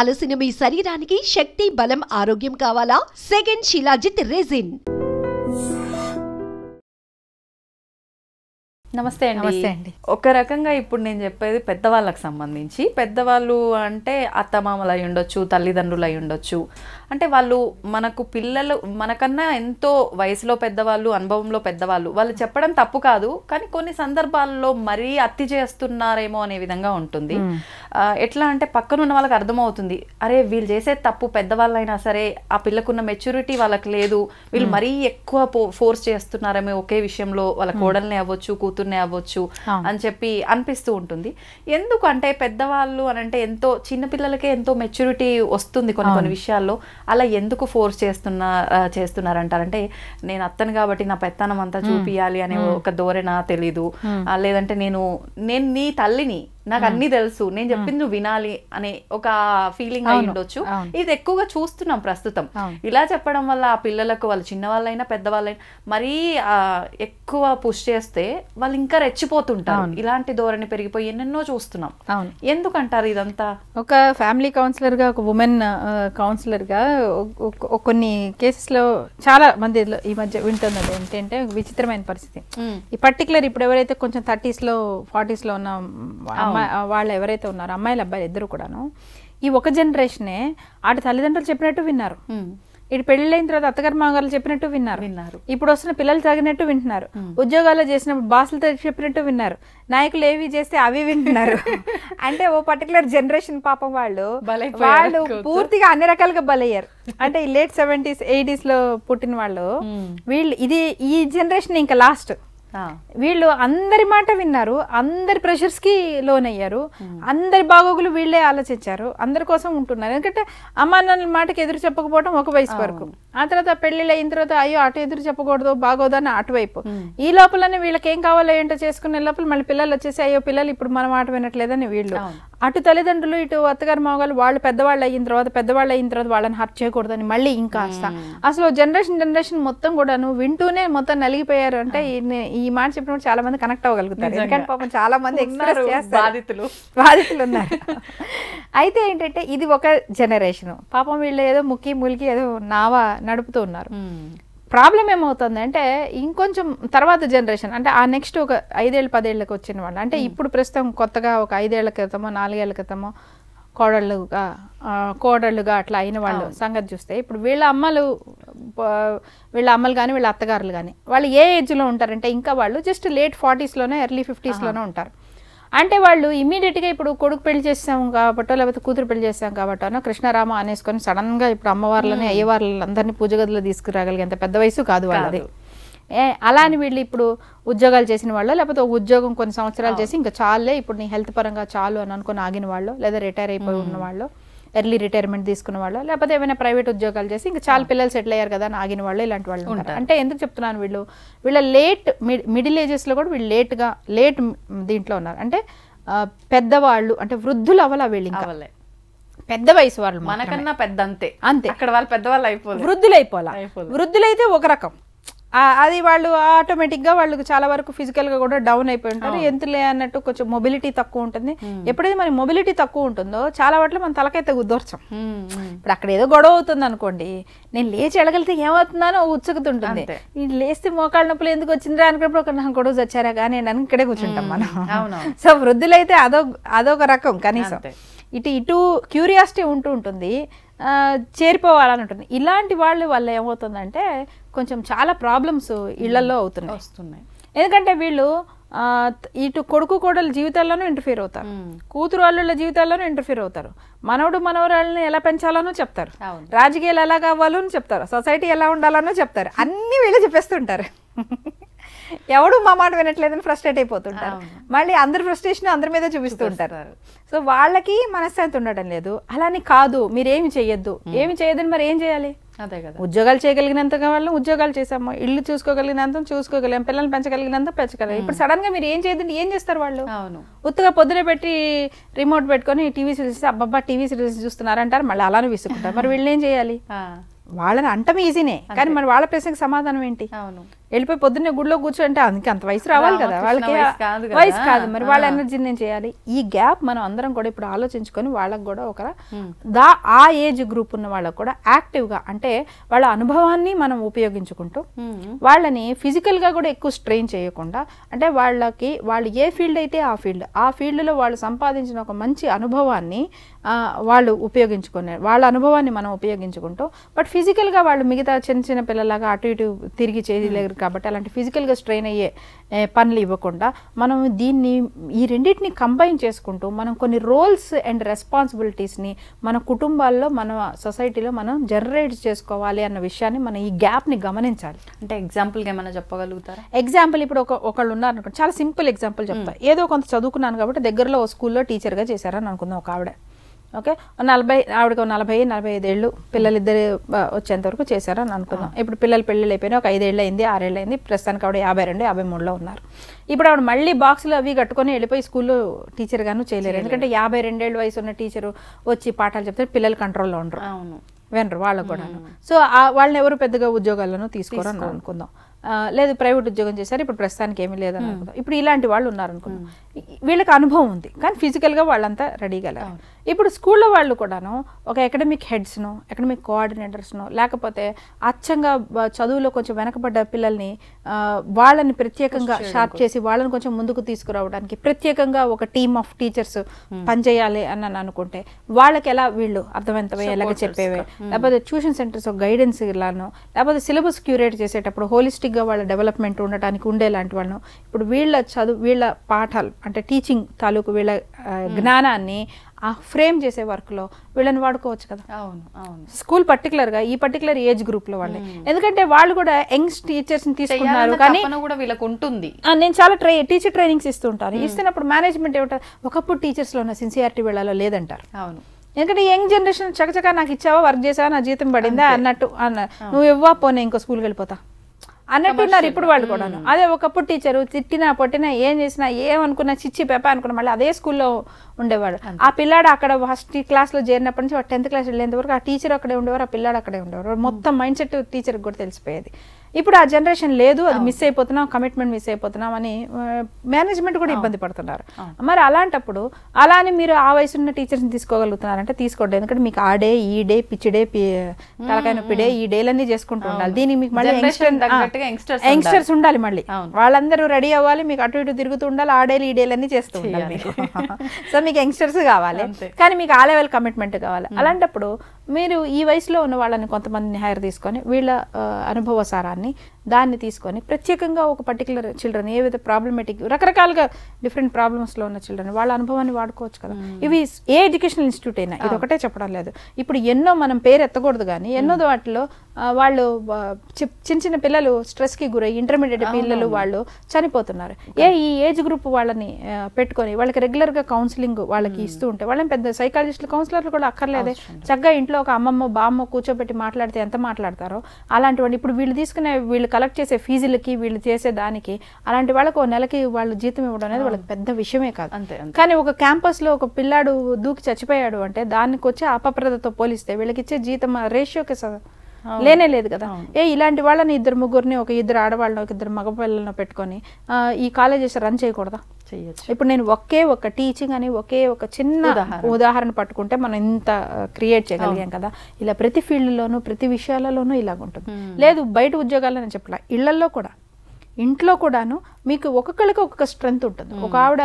అలసిన మీ శరీరానికి శక్తి, బలం, ఆరోగ్యం కావాలా? Second shilajit resin. నమస్తే అండి. ఒక రకంగా ఇప్పుడు నేను చెప్పేది పెద్దవాళ్ళకి సంబంధించి. పెద్దవాళ్ళు అంటే అత్తమామలు అయి ఉండొచ్చు, తల్లిదండ్రులు అయి ఉండొచ్చు. అంటే వాళ్ళు మనకు పిల్లలు మనకన్నా ఎంతో వయసులో పెద్దవాళ్ళు, అనుభవంలో పెద్దవాళ్ళు. వాళ్ళు చెప్పడం తప్పు కాదు, కానీ కొన్ని సందర్భాల్లో మరీ అతి చేస్తున్నారేమో అనే విధంగా ఉంటుంది. ఎట్లా అంటే పక్కనున్న వాళ్ళకి అర్థమవుతుంది, అరే వీళ్ళు చేసే తప్పు, పెద్దవాళ్ళైనా సరే ఆ పిల్లకున్న మెచ్యూరిటీ వాళ్ళకి లేదు, వీళ్ళు మరీ ఎక్కువ ఫోర్స్ చేస్తున్నారేమో ఒకే విషయంలో, వాళ్ళ కోడల్ని అవ్వచ్చు, కూతుర్నే అవ్వచ్చు అని చెప్పి అనిపిస్తూ ఉంటుంది. ఎందుకంటే పెద్దవాళ్ళు అని అంటే ఎంతో చిన్నపిల్లలకే ఎంతో మెచ్యూరిటీ వస్తుంది కొన్ని విషయాల్లో. అలా ఎందుకు ఫోర్స్ చేస్తున్నారంటారంటే, నేను అత్తను కాబట్టి నా పెత్తనం అంతా చూపియాలి అనే ఒక ధోరణి తెలీదు, లేదంటే నేను నీ తల్లిని, నాకు అన్ని తెలుసు, నేను చెప్పింది నువ్వు వినాలి అనే ఒక ఫీలింగ్ అయి ఉండొచ్చు. ఇది ఎక్కువగా చూస్తున్నాం ప్రస్తుతం. ఇలా చెప్పడం వల్ల ఆ పిల్లలకు, వాళ్ళు చిన్నవాళ్ళైనా పెద్దవాళ్ళైనా మరీ ఎక్కువ పుష్ చేస్తే వాళ్ళు ఇంకా రెచ్చిపోతుంటారు. ఇలాంటి ధోరణి పెరిగిపోయి ఎన్నెన్నో చూస్తున్నాం. ఎందుకంటారు ఇదంతా? ఒక ఫ్యామిలీ కౌన్సిలర్ గా, ఒక ఉమెన్ కౌన్సిలర్ గా కొన్ని కేసెస్ లో చాలా మంది ఈ మధ్య వింటున్నది ఏంటంటే విచిత్రమైన పరిస్థితి. ఈ పర్టికులర్ ఇప్పుడు ఎవరైతే కొంచెం 30s లో 40s లో ఉన్న వాళ్ళు ఎవరైతే ఉన్నారో, అమ్మాయిలు అబ్బాయిలు ఇద్దరు కూడాను ఈ ఒక జనరేషనే ఆటి తల్లిదండ్రులు చెప్పినట్టు విన్నారు, ఇటు పెళ్లిళ్ళైన తర్వాత అత్తగారు మామగారు చెప్పినట్టు విన్నారు, ఇప్పుడు వస్తున్న పిల్లలు తగినట్టు వింటున్నారు, ఉద్యోగాల్లో చేసినప్పుడు బాసులతో చెప్పినట్టు విన్నారు, నాయకులు ఏవి చేస్తే అవి వింటున్నారు. అంటే ఓ పర్టికులర్ జనరేషన్ పాపం వాళ్ళు పూర్తిగా అన్ని రకాలుగా బలయ్యారు. అంటే ఈ లేట్ 70s 80s లో పుట్టిన వాళ్ళు వీళ్ళు ఈ జనరేషన్ ఇంకా లాస్ట్. వీళ్ళు అందరి మాట విన్నారు, అందరి ప్రెషర్స్ కి లోన్ అయ్యారు, అందరి బాగోగులు వీళ్ళే ఆలోచించారు, అందరి కోసం ఉంటున్నారు. ఎందుకంటే అమ్మా నాన్న మాటకి ఎదురు చెప్పకపోవడం ఒక వయసు వరకు, ఆ తర్వాత పెళ్లిళ్ళు అయిన తర్వాత అయ్యో అటు ఎదురు చెప్పకూడదు, బాగోదని అటువైపు, ఈ లోపలనే వీళ్ళకి ఏం కావాలో ఏంటో చేసుకునే లోపల మళ్ళీ పిల్లలు వచ్చేసి అయ్యో పిల్లలు ఇప్పుడు మన మాట వినట్లేదని వీళ్ళు, అటు తల్లిదండ్రులు ఇటు అత్తగారు మామగారు వాళ్ళు పెద్దవాళ్ళు అయిన తర్వాత వాళ్ళని హర్ట్ చేయకూడదని మళ్ళీ ఇంకా అసలు జనరేషన్ మొత్తం కూడాను వింటూనే మొత్తం నలిగిపోయారు. అంటే ఈ మాట చెప్పినప్పుడు చాలా మంది కనెక్ట్ అవ్వగలుగుతారు, ఎందుకంటే పాపం చాలా మంది ఎక్స్ప్రెస్ చేస్తారు, బాధితులు ఉన్నారు. అయితే ఏంటంటే ఇది ఒక జనరేషన్, పాపం వీళ్ళు ఏదో ముక్కి ములికి ఏదో నావా నడుపుతూ ఉన్నారు. ప్రాబ్లం ఏమవుతుంది అంటే ఇంకొంచెం తర్వాత జనరేషన్, అంటే ఆ నెక్స్ట్ ఒక 5 ఏళ్ళు 10 ఏళ్ళకి వచ్చిన వాళ్ళు, అంటే ఇప్పుడు ప్రస్తుతం కొత్తగా ఒక 5 ఏళ్ల క్రితమో 4 ఏళ్ల క్రితమో కోడళ్ళుగా అట్లా అయిన వాళ్ళు సంగతి చూస్తే, ఇప్పుడు వీళ్ళ అమ్మలు కానీ వీళ్ళ అత్తగారులు కానీ వాళ్ళు ఏ ఏజ్లో ఉంటారంటే ఇంకా వాళ్ళు జస్ట్ లేట్ 40s లోనే ఎర్లీ 50s లోనే ఉంటారు. అంటే వాళ్ళు ఇమీడియట్గా ఇప్పుడు కొడుకు పెళ్లి చేసాం కాబట్టో లేకపోతే కూతురు పెళ్లి చేసాం కాబట్టో కృష్ణారామ అనేసుకొని సడన్గా ఇప్పుడు అమ్మవార్లని అయ్యవార్లని అందరినీ పూజ గదిలో తీసుకురాగలిగేంత పెద్ద వయసు కాదు వాళ్ళది. అలా అని వీళ్ళు ఇప్పుడు ఉద్యోగాలు చేసిన వాళ్ళు, లేకపోతే ఉద్యోగం కొన్ని సంవత్సరాలు చేసి ఇంకా చాలే ఇప్పుడు నీ హెల్త్ పరంగా చాలు అని అనుకుని ఆగిన వాళ్ళు, లేదా రిటైర్ అయిపోయి ఉన్న వాళ్ళు, ఎర్లీ రిటైర్మెంట్ తీసుకున్న వాళ్ళు, లేకపోతే ఏమైనా ప్రైవేట్ ఉద్యోగాలు చేసి ఇంకా చాలా పిల్లలు సెటిల్ అయ్యారు కదా అని ఆగిన వాళ్ళు, ఇలాంటి వాళ్ళు ఉంటారు. అంటే ఎందుకు చెప్తున్నాను, వీళ్ళ లేట్ మిడిల్ ఏజెస్లో కూడా వీళ్ళు లేట్ దీంట్లో ఉన్నారు. అంటే పెద్దవాళ్ళు అంటే వృద్ధులు అవ్వాల, వీళ్ళు ఇంకా పెద్ద వయసు వాళ్ళు మనకన్నా పెద్ద అంతే అక్కడ వాళ్ళు పెద్దవాళ్ళు అయిపోవాలి, వృద్ధులైతే ఒక రకం, అది వాళ్ళు ఆటోమేటిక్గా వాళ్ళకి చాలా వరకు ఫిజికల్గా కూడా డౌన్ అయిపోయి ఉంటారు, ఎంతలే అన్నట్టు కొంచెం మొబిలిటీ తక్కువ ఉంటుంది. ఎప్పుడైతే మరి మొబిలిటీ తక్కువ ఉంటుందో చాలా వాటిలో మన తలకైతే ఉద్దోర్చం. ఇప్పుడు అక్కడ ఏదో గొడవ అవుతుంది అనుకోండి, నేను లేచి ఎడగలితే ఏమవుతుందో ఉత్సుకుతుంటుంది, లేస్తే మోకాళ్ళ నొప్పులు ఎందుకు వచ్చిందిరా అనుకున్నప్పుడు నాకు గొడవ వచ్చారా కానీ నేను ఇక్కడే కూర్చుంటాం మనం. సో వృద్ధులైతే అదొక రకం, కనీసం ఇటు క్యూరియాసిటీ ఉంటుంది, చేరిపోవాలని ఉంటుంది. ఇలాంటి వాళ్ళు ఏమవుతుందంటే కొంచెం చాలా ప్రాబ్లమ్స్ ఇళ్లలో వస్తున్నాయి. ఎందుకంటే వీళ్ళు ఇటు కొడుకు కోడళ్ళ జీవితాల్లోనూ ఇంటర్ఫియర్ అవుతారు, కూతురు అల్లుళ్ళ జీవితాల్లోనూ ఇంటర్ఫియర్ అవుతారు, మనవడు మనవరాళ్ళని ఎలా పెంచాలనో చెప్తారు, రాజకీయాలు ఎలా కావాలో చెప్తారు, సొసైటీ ఎలా ఉండాలనో చెప్తారు, అన్ని వీళ్ళు చెప్పేస్తుంటారు. ఎవడు మా మాట వినట్లేదని ఫ్రస్ట్రేట్ అయిపోతుంటారు, మళ్ళీ అందరి ఫ్రస్ట్రేషన్ అందరి మీద చూపిస్తూ ఉంటారు. సో వాళ్ళకి మనశ్శాంతి ఉండడం లేదు. అలానే కాదు మీరేమి చెయ్యొద్దు, ఏమి చేయొద్దని మరి ఏం చేయాలి? అదే కదా, ఉద్యోగాలు చేయగలిగినంత వాళ్ళు ఉద్యోగాలు చేసాము, ఇల్లు చూసుకోగలిగినంత చూసుకోగలిగాం, పిల్లల్ని పెంచగలిగినంత పెంచగలిగాం. ఇప్పుడు సడన్ గా మీరు ఏం చేయదండి, ఏం చేస్తారు వాళ్ళు? ఉత్తగా పొద్దున పెట్టి రిమోట్ పెట్టుకొని టీవీ సీరియల్స్ అబ్బబ్బా టీవీ సీరియల్స్ చూస్తున్నారంటారు, మళ్ళీ అలానే విసుకుంటారు. మరి వీళ్ళు ఏం చేయాలి? వాళ్ళని అంటం ఈజీనే, కానీ మరి వాళ్ళ ప్రశ్నకు సమాధానం ఏంటి? వెళ్ళిపోయి పొద్దున్నే గుడిలో కూర్చోంటే అందుకే అంత వయసు రావాలి కదా వాళ్ళకి, వయసు కాదు మరి వాళ్ళ ఎనర్జీ నేను చేయాలి. ఈ గ్యాప్ మనం అందరం కూడా ఇప్పుడు ఆలోచించుకొని వాళ్ళకి కూడా ఒక ఆ ఏజ్ గ్రూప్ ఉన్న వాళ్ళకు కూడా యాక్టివ్గా అంటే వాళ్ళ అనుభవాన్ని మనం ఉపయోగించుకుంటూ వాళ్ళని ఫిజికల్గా కూడా ఎక్కువ స్ట్రెయిన్ చేయకుండా అంటే వాళ్ళకి వాళ్ళు ఏ ఫీల్డ్ అయితే ఆ ఫీల్డ్లో వాళ్ళు సంపాదించిన ఒక మంచి అనుభవాన్ని వాళ్ళు ఉపయోగించుకునే వాళ్ళ అనుభవాన్ని మనం ఉపయోగించుకుంటూ బట్ ఫిజికల్గా వాళ్ళు మిగతా చిన్న చిన్న పిల్లలాగా అటు ఇటు తిరిగి చేయలేరు కాబట్టి అలాంటి ఫిజికల్గా స్ట్రెయిన్ అయ్యే పనులు ఇవ్వకుండా మనం దీన్ని ఈ రెండింటిని కంబైన్ చేసుకుంటూ మనం కొన్ని రోల్స్ అండ్ రెస్పాన్సిబిలిటీస్ని మన కుటుంబాల్లో మన సొసైటీలో మనం జనరేట్ చేసుకోవాలి అన్న విషయాన్ని మనం ఈ గ్యాప్ని గమనించాలి. అంటే ఎగ్జాంపుల్గా ఏమైనా చెప్పగలుగుతారా? ఎగ్జాంపుల్ ఇప్పుడు ఒకళ్ళు ఉన్నారనుకోండి, చాలా సింపుల్ ఎగ్జాంపుల్ చెప్తా. ఏదో కొంత చదువుకున్నాను కాబట్టి దగ్గరలో ఓ స్కూల్లో టీచర్గా చేశారని అనుకుందాం ఒక ఆవిడ. ఓకే, ఆవిడకి 40-45 ఏళ్ళు పిల్లలిద్దరు వచ్చేంత వరకు చేశారని అనుకుందాం. ఇప్పుడు పిల్లలు పెళ్ళిళ్ళు అయిపోయినాయి, ఒక 5 ఏళ్ళు అయింది 6 ఏళ్ళు అయింది, ప్రస్తుతానికి ఆవిడ 52-53లో ఉన్నారు. ఇప్పుడు ఆవిడ మళ్ళీ బాక్సులు అవి కట్టుకొని వెళ్ళిపోయి స్కూల్లో టీచర్గాను చేయలేరు. ఎందుకంటే 52 ఏళ్ళ వయసు ఉన్న టీచరు వచ్చి పాఠాలు చెప్తే పిల్లలు కంట్రోల్లో ఉండరు, వినరు వాళ్ళకు కూడాను. సో వాళ్ళని ఎవరు పెద్దగా ఉద్యోగాలను తీసుకోరని అనుకుందాం. లేదు ప్రైవేట్ ఉద్యోగం చేశారు, ఇప్పుడు ప్రస్తుతానికి ఏమీ లేదని అనుకుందాం. ఇప్పుడు ఇలాంటి వాళ్ళు ఉన్నారనుకుందాం, వీళ్ళకి అనుభవం ఉంది కానీ ఫిజికల్గా వాళ్ళంతా రెడీగా లేరు. ఇప్పుడు స్కూల్లో వాళ్ళు కూడాను ఒక అకాడమిక్ హెడ్స్ను, అకాడమిక్ కోఆర్డినేటర్స్ను, లేకపోతే అచ్చంగా చదువులో కొంచెం వెనకబడ్డ పిల్లల్ని వాళ్ళని ప్రత్యేకంగా షార్ప్ చేసి వాళ్ళని కొంచెం ముందుకు తీసుకురావడానికి ప్రత్యేకంగా ఒక టీమ్ ఆఫ్ టీచర్స్ పనిచేయాలి అని అనుకుంటే వాళ్ళకి ఎలా వీళ్ళు అర్థవంతమే ఎలాగ చెప్పేవే, లేకపోతే ట్యూషన్ సెంటర్స్ గైడెన్స్ ఇలాను, లేకపోతే సిలబస్ క్యూరేట్ చేసేటప్పుడు హోలిస్టిక్గా వాళ్ళ డెవలప్మెంట్ ఉండటానికి ఉండేలాంటి వాళ్ళను ఇప్పుడు వీళ్ళ పాఠాలు అంటే టీచింగ్ తాలూకు వీళ్ళ జ్ఞానాన్ని ఆ ఫ్రేమ్ చేసే వర్క్లో వీళ్ళని వాడుకోవచ్చు కదా. స్కూల్ పర్టికులర్గా ఈ పర్టికులర్ ఏజ్ గ్రూప్లో వాళ్ళే, ఎందుకంటే వాళ్ళు కూడా యంగ్ టీచర్స్ని తీసుకున్నారు కానీ వీళ్ళకి ఉంటుంది. నేను చాలా టీచర్ ట్రైనింగ్స్ ఇస్తుంటాను. ఇస్తున్నప్పుడు మేనేజ్మెంట్ ఏమిటో ఒకప్పుడు టీచర్స్లో ఉన్న సిన్సియారిటీ వీళ్ళలో లేదంటారు. ఎందుకంటే యంగ్ జనరేషన్ చకచకా నాకు ఇచ్చావా, వర్క్ చేసావా, నా జీతం పడిందా అన్నట్టు నువ్వు ఇవ్వా పోనీ ఇంకో స్కూల్కి వెళ్ళిపోతా అన్నట్టున్నారు ఇప్పుడు వాళ్ళు కూడాను. అదే ఒకప్పుడు టీచరు తిట్టినా పొట్టినా ఏం చేసినా ఏమనుకున్నా చిచ్చి పెప్ప అనుకున్నా మళ్ళీ అదే స్కూల్లో ఉండేవాడు. ఆ పిల్లాడు అక్కడ ఫస్ట్ క్లాస్లో చేరినప్పటి నుంచి 10th క్లాస్ వెళ్ళేంత వరకు ఆ టీచర్ అక్కడే ఉండేవారు, ఆ పిల్లాడు అక్కడే ఉండేవారు. మొత్తం మైండ్ సెట్ టీచర్కి కూడా తెలిసిపోయేది. ఇప్పుడు ఆ జనరేషన్ లేదు, అది మిస్ అయిపోతున్నాం, కమిట్మెంట్ మిస్ అయిపోతున్నాం అని మేనేజ్మెంట్ కూడా ఇబ్బంది పడుతున్నారు. మరి అలాంటప్పుడు అలా అని మీరు ఆ వయసున్న టీచర్స్ని తీసుకోగలుగుతున్నారంటే తీసుకోండి, ఎందుకంటే మీకు ఆ డే ఈ డే పిచ్చి డే తలకాయ నొప్పి డే ఈ డేలన్నీ చేసుకుంటూ ఉండాలి. దీనికి మీకు మళ్ళీ యంగ్స్టర్స్ ఉండాలి, మళ్ళీ వాళ్ళందరూ రెడీ అవ్వాలి, మీకు అటు ఇటు తిరుగుతూ ఉండాలి, ఆ డేలు ఈ డేలన్నీ చేస్తూ ఉండాలి మీకు. సో మీకు యంగ్స్టర్స్ కావాలి కానీ మీకు ఆ లెవెల్ కమిట్మెంట్ కావాలి. అలాంటప్పుడు మీరు ఈ వయసులో ఉన్న వాళ్ళని కొంతమందిని హైర్ తీసుకొని వీళ్ళ అనుభవ సారాన్ని దాన్ని తీసుకొని ప్రత్యేకంగా ఒక పర్టికులర్ చిల్డ్రన్ ఏవైతే ప్రాబ్లమేటిక్ రకరకాలుగా డిఫరెంట్ ప్రాబ్లమ్స్లో ఉన్న చిల్డ్రన్ వాళ్ళ అనుభవాన్ని వాడుకోవచ్చు కదా. ఇవి ఏ ఎడ్యుకేషనల్ ఇన్స్టిట్యూట్ అయినా ఇది ఒకటే చెప్పడం లేదు, ఇప్పుడు ఎన్నో మనం పేరు ఎత్తకూడదు కానీ ఎన్నో వాటిలో వాళ్ళు చిన్న చిన్న పిల్లలు స్ట్రెస్కి గురై ఇంటర్మీడియట్ పిల్లలు వాళ్ళు చనిపోతున్నారు. ఈ ఏజ్ గ్రూప్ వాళ్ళని పెట్టుకొని వాళ్ళకి రెగ్యులర్గా కౌన్సిలింగ్ వాళ్ళకి ఇస్తూ ఉంటే వాళ్ళని పెద్ద సైకాలజిస్టులు కౌన్సిలర్లు కూడా అక్కర్లేదే, చక్కగా ఇంట్లో ఒక అమ్మమ్మ బామ్మ కూర్చోబెట్టి మాట్లాడితే ఎంత మాట్లాడతారో అలాంటి వాళ్ళు ఇప్పుడు వీళ్ళు కలెక్ట్ చేసే ఫీజులకి వీళ్ళు చేసే దానికి అలాంటి వాళ్ళకి 1 నెలకి వాళ్ళు జీతం ఇవ్వడం అనేది వాళ్ళకి పెద్ద విషయమే కాదు. కానీ ఒక క్యాంపస్లో ఒక పిల్లాడు దూకి చచ్చిపోయాడు అంటే దానికి వచ్చే అపప్రదతో పోలిస్తే వీళ్ళకి ఇచ్చే జీతం రేషియోకి లేనే లేదు కదా. ఇలాంటి వాళ్ళని 2-3 ఒక 2 ఆడవాళ్ళని ఒక 2 మగపిల్లలను పెట్టుకొని ఈ కాలేజెస్ రన్ చేయకూడదా? ఇప్పుడు నేను ఒక టీచింగ్ అని ఒక చిన్న ఉదాహరణ పట్టుకుంటే మనం ఇంత క్రియేట్ చేయగలిగాం కదా. ఇలా ప్రతి ఫీల్డ్లోనూ ప్రతి విషయాలలోనూ ఇలాగ ఉంటుంది. లేదు బయట ఉద్యోగాలు నేను చెప్పలే, ఇళ్లల్లో కూడా ఇంట్లో కూడాను మీకు ఒక్కొక్కరికి ఒక్కొక్క స్ట్రెంగ్త్ ఉంటుంది. ఒక ఆవిడ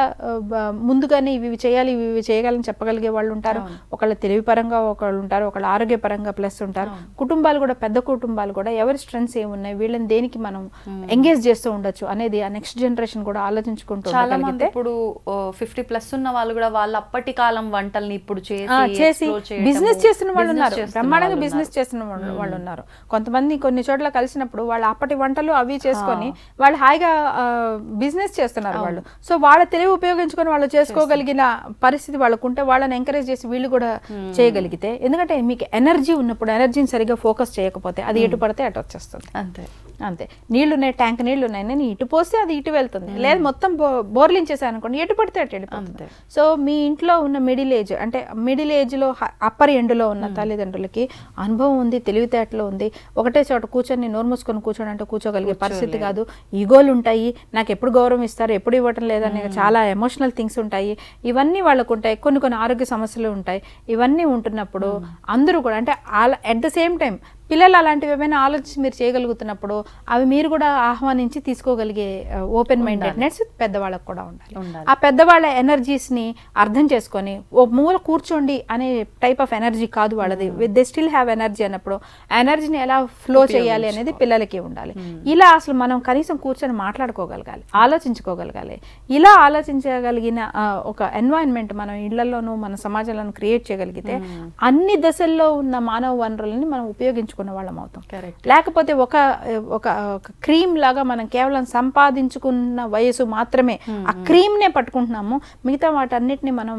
ముందుగానే ఇవి చేయాలి ఇవి చేయగలని చెప్పగలిగే వాళ్ళు ఉంటారు, ఒకళ్ళు తెలివి పరంగా ఒకళ్ళు ఉంటారు, ఒకళ్ళు ఆరోగ్యపరంగా ప్లస్ ఉంటారు. కుటుంబాలు కూడా పెద్ద కుటుంబాలు కూడా ఎవరి స్ట్రెంగ్స్ ఏమున్నాయి వీళ్ళని దేనికి మనం ఎంగేజ్ చేస్తూ ఉండొచ్చు అనేది ఆ నెక్స్ట్ జనరేషన్ కూడా ఆలోచించుకుంటూ ఉండగలిగితే ఇప్పుడు 50+ ఉన్న వాళ్ళు కూడా వాళ్ళ అప్పటి కాలం వంటల్ని ఇప్పుడు చేసి బిజినెస్ చేస్తున్న వాళ్ళు ఉన్నారు, బ్రహ్మాండంగా బిజినెస్ చేస్తున్న వాళ్ళు ఉన్నారు. కొంతమంది కొన్ని చోట్ల కలిసినప్పుడు వాళ్ళ అప్పటి వంటలు అవి చేసుకొని వాళ్ళు హాయిగా బిజినెస్ చేస్తున్నారు వాళ్ళు. సో వాళ్ళ తెలివి ఉపయోగించుకొని వాళ్ళు చేసుకోగలిగిన పరిస్థితి వాళ్ళకు ఉంటే వాళ్ళని ఎంకరేజ్ చేసి వీళ్ళు కూడా చేయగలిగితే, ఎందుకంటే మీకు ఎనర్జీ ఉన్నప్పుడు ఎనర్జీని సరిగ్గా ఫోకస్ చేయకపోతే అది ఎటు పడితే అటు వచ్చేస్తుంది. అంతే. నీళ్లు ఉన్నాయి, ట్యాంక్ నీళ్లు ఉన్నాయి, నేను ఇటు పోస్తే అది ఇటు వెళ్తుంది, లేదు మొత్తం బోర్లించేసాను అనుకోండి ఎటు పడితే అటు వెళ్ళిపోతుంది. సో మీ ఇంట్లో ఉన్న మిడిల్ ఏజ్ అంటే మిడిల్ ఏజ్లో అప్పర్ ఎండ్లో ఉన్న తల్లిదండ్రులకి అనుభవం ఉంది, తెలివితేటలు ఉంది, ఒకటే చోట కూర్చొని నోరు మూసుకొని కూర్చొని అంటే కూర్చోగలిగే పరిస్థితి కాదు. ఈగోలు ఉంటాయి, నాకు ఎప్పుడు గౌరవం ఇస్తారు, ఎప్పుడు ఇవ్వటం లేదని చాలా ఎమోషనల్ థింగ్స్ ఉంటాయి, ఇవన్నీ వాళ్ళకు ఉంటాయి. కొన్ని ఆరోగ్య సమస్యలు ఉంటాయి. ఇవన్నీ ఉంటున్నప్పుడు అందరూ కూడా అంటే అట్ ద సేమ్ టైం పిల్లలు అలాంటివి ఏమైనా ఆలోచించి మీరు చేయగలుగుతున్నప్పుడు అవి మీరు కూడా ఆహ్వానించి తీసుకోగలిగే ఓపెన్ మైండెడ్నెస్ పెద్దవాళ్ళకు కూడా ఉండాలి. ఆ పెద్దవాళ్ళ ఎనర్జీస్ని అర్థం చేసుకొని ఓ మూల కూర్చోండి అనే టైప్ ఆఫ్ ఎనర్జీ కాదు వాళ్ళది. దే స్టిల్ హ్యావ్ ఎనర్జీ అన్నప్పుడు ఆ ఎనర్జీని ఎలా ఫ్లో చేయాలి అనేది పిల్లలకి ఉండాలి. ఇలా అసలు మనం కనీసం కూర్చొని మాట్లాడుకోగలగాలి, ఆలోచించుకోగలగాలి. ఇలా ఆలోచించగలిగిన ఒక ఎన్వైరన్మెంట్ మనం ఇళ్లలోనూ మన సమాజంలోనూ క్రియేట్ చేయగలిగితే అన్ని దశల్లో ఉన్న మానవ వనరులని మనం ఉపయోగించుకునే వాళ్ళం అవుతాం. లేకపోతే ఒక క్రీమ్ లాగా మనం కేవలం సంపాదించుకున్న వయసు మాత్రమే ఆ క్రీమ్ నే పట్టుకుంటున్నాము, మిగతా వాటన్నిటిని మనం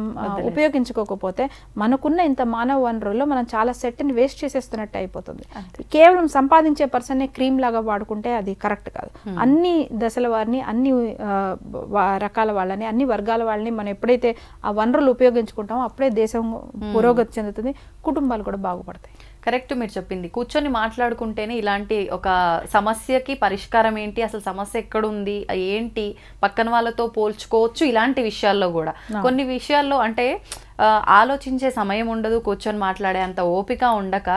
ఉపయోగించుకోకపోతే మనకున్న ఇంత మానవ వనరుల్లో మనం చాలా సెట్ని వేస్ట్ చేసేస్తున్నట్టు అయిపోతుంది. కేవలం సంపాదించే పర్సన్ క్రీమ్ లాగా వాడుకుంటే అది కరెక్ట్ కాదు. అన్ని దశల వారిని, అన్ని రకాల వాళ్ళని, అన్ని వర్గాల వాళ్ళని మనం ఎప్పుడైతే ఆ వనరులు ఉపయోగించుకుంటామో అప్పుడే దేశం పురోగతి చెందుతుంది, కుటుంబాలు కూడా బాగుపడతాయి. కరెక్ట్ మీరు చెప్పింది. కూర్చొని మాట్లాడుకుంటేనే ఇలాంటి ఒక సమస్యకి పరిష్కారం ఏంటి, అసలు సమస్య ఎక్కడుంది, ఏంటి, పక్కన వాళ్ళతో పోల్చుకోవచ్చు. ఇలాంటి విషయాల్లో కూడా కొన్ని విషయాల్లో అంటే ఆలోచించే సమయం ఉండదు, కూర్చొని మాట్లాడే అంత ఓపిక ఉండక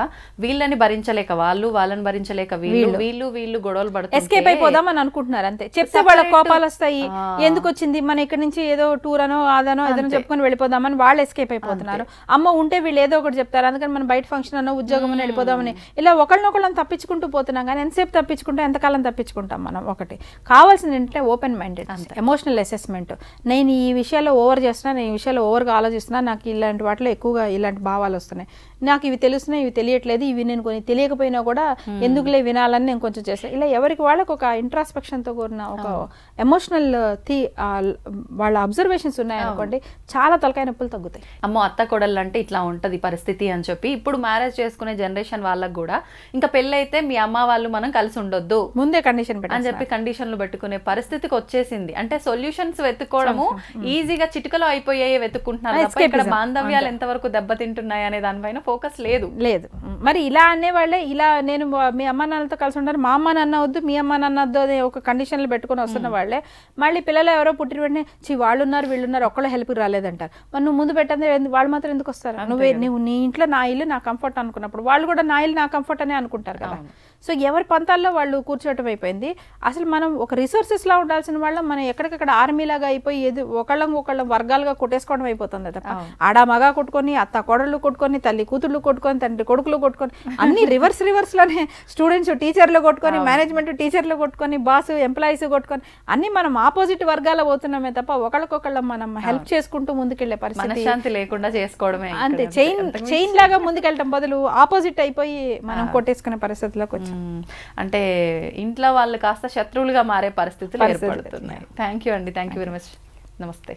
వీళ్ళని భరించలేక వాళ్ళని భరించలేక వీళ్ళు గొడవలు పడుతుంది, ఎస్కేప్ అయిపోదామని అనుకుంటున్నారు. అంతే చెప్తే వాళ్ళ కోపాలు వస్తాయి, ఎందుకు వచ్చింది మన ఇక్కడ నుంచి ఏదో టూర్ అనో అదనో ఏదైనా చెప్పుకొని వెళ్ళిపోదామని వాళ్ళు ఎస్కేప్ అయిపోతున్నారు. అమ్మ ఉంటే వీళ్ళు ఏదో ఒకటి చెప్తారు, అందుకని మనం బయట ఫంక్షన్ అనో ఉద్యోగం అని వెళ్ళిపోదామని ఇలా ఒకళ్ళనొకళ్ళని తప్పించుకుంటూ పోతున్నాం. కానీ ఎంతసేపు తప్పించుకుంటాం, ఎంతకాలం తప్పించుకుంటాం మనం. ఒకటి కావాల్సింది ఏంటంటే ఓపెన్ మైండెడ్, ఎమోషనల్ అసెస్మెంట్. నేను ఈ విషయాల్లో ఓవర్ చేస్తున్నా, నేను ఈ విషయాల్లో ఓవర్గా ఆలోచిస్తున్నా, నాకు ఇలాంటి వాటిలో ఎక్కువగా ఇలాంటి భావాలు వస్తున్నాయి, నాకు ఇవి తెలుస్తున్నాయి, ఇవి తెలియట్లేదు, ఇవి నేను కొన్ని తెలియకపోయినా కూడా ఎందుకులే వినాలని నేను కొంచెం చేస్తాను. ఇలా ఎవరికి వాళ్ళకి ఒక ఇంట్రాస్పెక్షన్తో కూడిన ఒక ఎమోషనల్ వాళ్ళ అబ్జర్వేషన్స్ ఉన్నాయనుకోండి, చాలా తలకాయ నొప్పులు తగ్గుతాయి. అమ్మో అత్త కొడళ్ళు అంటే ఇట్లా ఉంటది పరిస్థితి అని చెప్పి ఇప్పుడు మ్యారేజ్ చేసుకునే జనరేషన్ వాళ్ళకు కూడా ఇంకా పెళ్ళైతే మీ అమ్మ వాళ్ళు మనం కలిసి ఉండొద్దు ముందే కండిషన్ అని చెప్పి కండిషన్లు పెట్టుకునే పరిస్థితికి వచ్చేసింది. అంటే సొల్యూషన్స్ వెతుక్కోవడము ఈజీగా చిటికలో అయిపోయాయి వెతుక్కుంటున్నారు. ఇక్కడ బాంధవ్యాలు ఎంతవరకు దెబ్బతింటున్నాయి అనే దానిపైన ఫోకస్ లేదు. మరి ఇలా అనేవాళ్ళే ఇలా నేను మీ అమ్మ నాన్నతో కలిసి ఉంటారు, మా అమ్మ నాన్న వద్దు మీ అమ్మ నాన్న వద్దు అనే ఒక కండిషన్లు పెట్టుకుని వస్తున్న వాళ్ళే మళ్ళీ పిల్లలు ఎవరో పుట్టిన వెంటనే వాళ్ళు ఉన్నారు వీళ్ళున్నారు ఒక్కళ్ళు హెల్ప్కి రాలేదంటారు. మరి నువ్వు ముందు పెట్టండి, వాళ్ళు మాత్రం ఎందుకు వస్తారు? నువ్వు నీ ఇంట్లో నా ఇల్లు నా కంఫర్ట్ అనుకున్నప్పుడు వాళ్ళు కూడా నా ఇల్లు నా కంఫర్ట్ అనే అనుకుంటారు కదా. సో ఎవరి పంతాల్లో వాళ్ళు కూర్చోవటం అయిపోయింది. అసలు మనం ఒక రిసోర్సెస్ లా ఉండాల్సిన వాళ్ళం మనం ఎక్కడికక్కడ ఆర్మీలాగా అయిపోయి ఒకళ్ళం వర్గాలుగా కొట్టేసుకోవడం అయిపోతుంది తప్ప ఆడ మగా కొట్టుకొని అత్త కోడళ్ళు కొట్టుకొని తల్లి కూతుళ్ళు కొట్టుకొని తండ్రి కొడుకులు కొట్టుకొని అన్ని రివర్స్ లోనే స్టూడెంట్స్ టీచర్లు కొట్టుకొని మేనేజ్మెంట్ టీచర్లు కొట్టుకొని బాస్ ఎంప్లాయీస్ కొట్టుకొని అన్ని మనం ఆపోజిట్ వర్గాల పోతున్నామే తప్ప ఒకళ్ళకొకళ్ళం మనం హెల్ప్ చేసుకుంటూ ముందుకెళ్లే పరిస్థితి లేకుండా చేసుకోవడమే. అంతే చైన్ లాగా ముందుకెళ్ళటం బదులు ఆపోజిట్ అయిపోయి మనం కొట్టేసుకునే పరిస్థితిలోకి వచ్చాం. అంటే ఇంట్లో వాళ్ళు కాస్త శత్రువులుగా మారే పరిస్థితులు ఏర్పడుతున్నాయి. థ్యాంక్ యూ అండి, థ్యాంక్ యూ వెరీ మచ్. నమస్తే.